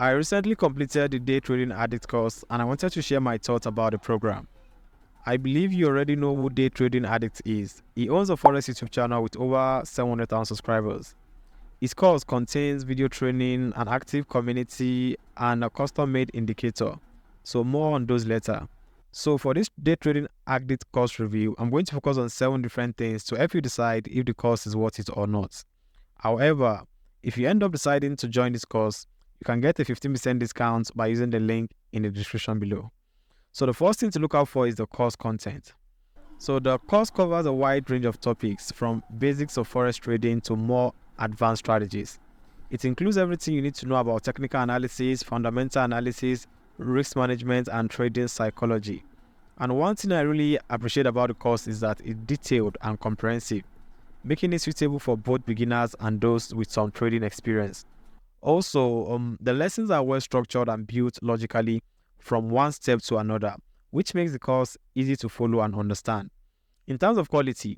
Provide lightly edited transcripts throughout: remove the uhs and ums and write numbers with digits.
I recently completed the Day Trading Addict course and I wanted to share my thoughts about the program. I believe you already know who Day Trading Addict is. He owns a Forex YouTube channel with over 700,000 subscribers. His course contains video training, an active community, and a custom-made indicator. So more on those later. So for this Day Trading Addict course review, I'm going to focus on 7 different things to help you decide if the course is worth it or not. However, if you end up deciding to join this course, you can get a 15% discount by using the link in the description below. So the first thing to look out for is the course content. So the course covers a wide range of topics from basics of forex trading to more advanced strategies. It includes everything you need to know about technical analysis, fundamental analysis, risk management, and trading psychology. And one thing I really appreciate about the course is that it's detailed and comprehensive, making it suitable for both beginners and those with some trading experience. Also, the lessons are well structured and built logically from one step to another, which makes the course easy to follow and understand. In terms of quality,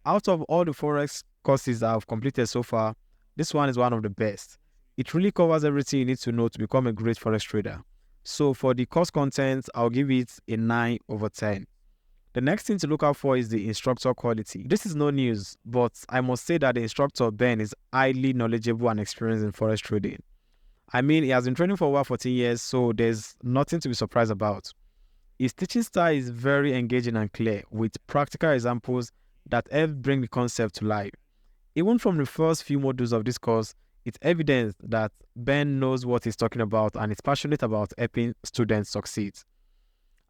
out of all the Forex courses that I've completed so far, this one is one of the best. It really covers everything you need to know to become a great Forex trader. So for the course content, I'll give it a 9 over 10. The next thing to look out for is the instructor quality. This is no news, but I must say that the instructor, Ben, is highly knowledgeable and experienced in forex trading. I mean, he has been training for over 14 years, so there's nothing to be surprised about. His teaching style is very engaging and clear, with practical examples that help bring the concept to life. Even from the first few modules of this course, it's evident that Ben knows what he's talking about and is passionate about helping students succeed.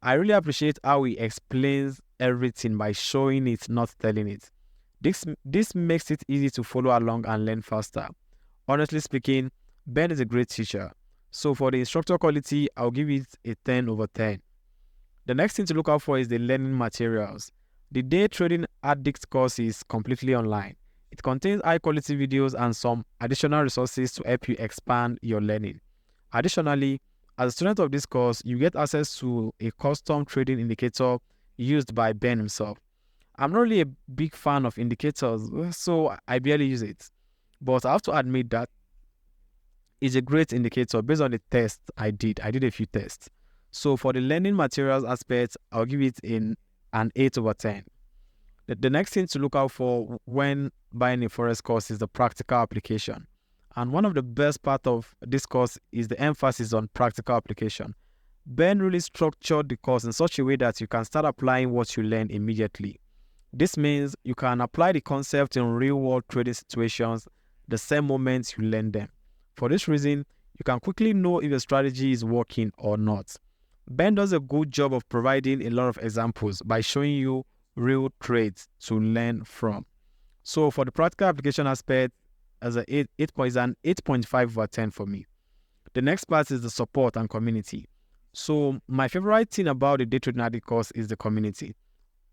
I really appreciate how he explains everything by showing it, not telling it. This makes it easy to follow along and learn faster. Honestly speaking, Ben is a great teacher. So for the instructor quality, I'll give it a 10 over 10. The next thing to look out for is the learning materials. The Day Trading Addict course is completely online. It contains high quality videos and some additional resources to help you expand your learning. Additionally, as a student of this course, you get access to a custom trading indicator used by Ben himself. I'm not really a big fan of indicators, so I barely use it. But I have to admit that it's a great indicator based on the test I did. I did a few tests. So for the learning materials aspect, I'll give it an 8 over 10. The next thing to look out for when buying a forex course is the practical application. And one of the best part of this course is the emphasis on practical application. Ben really structured the course in such a way that you can start applying what you learn immediately. This means you can apply the concept in real-world trading situations the same moment you learn them. For this reason, you can quickly know if a strategy is working or not. Ben does a good job of providing a lot of examples by showing you real trades to learn from. So for the practical application aspect, as an 8.5 over 10 for me. The next part is the support and community. So my favorite thing about the Day Trading Addict course is the community.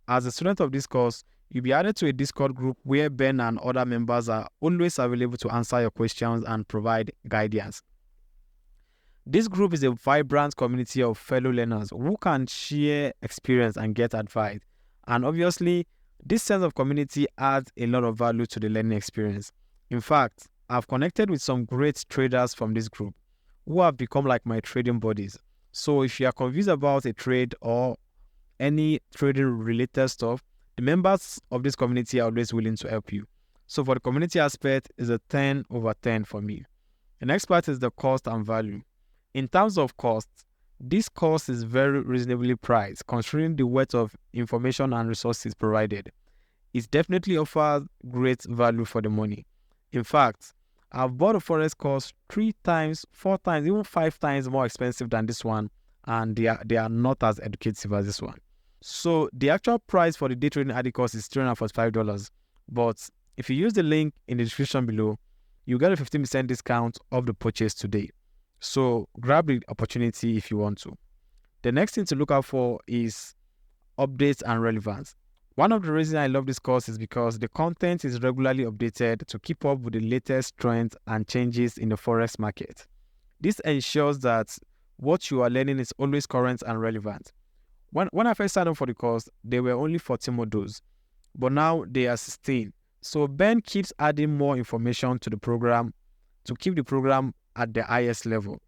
As a student of this course, you'll be added to a Discord group where Ben and other members are always available to answer your questions and provide guidance. This group is a vibrant community of fellow learners who can share experience and get advice. And obviously, this sense of community adds a lot of value to the learning experience. In fact, I've connected with some great traders from this group who have become like my trading buddies. So if you are confused about a trade or any trading related stuff, the members of this community are always willing to help you. So for the community aspect, is a 10 over 10 for me. The next part is the cost and value. In terms of cost, this course is very reasonably priced considering the wealth of information and resources provided. It definitely offers great value for the money. In fact, I've bought a forex course 3 times, 4 times, even 5 times more expensive than this one, and they are not as educative as this one. So the actual price for the Day Trading Addict course is $345, but if you use the link in the description below, you get a 15% discount off the purchase today. So grab the opportunity if you want to. The next thing to look out for is updates and relevance. One of the reasons I love this course is because the content is regularly updated to keep up with the latest trends and changes in the forex market. This ensures that what you are learning is always current and relevant. When I first signed up for the course, there were only 14 modules, but now there are 16. So Ben keeps adding more information to the program to keep the program at the highest level.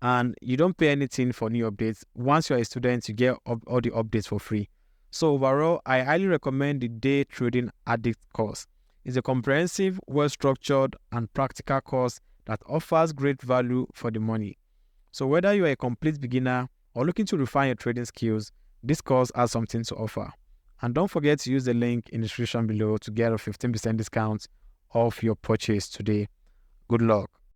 and you don't pay anything for new updates. Once you're a student, you get all the updates for free. So overall, I highly recommend the Day Trading Addict course. It's a comprehensive, well-structured, and practical course that offers great value for the money. So whether you are a complete beginner or looking to refine your trading skills, this course has something to offer. And don't forget to use the link in the description below to get a 15% discount off your purchase today. Good luck.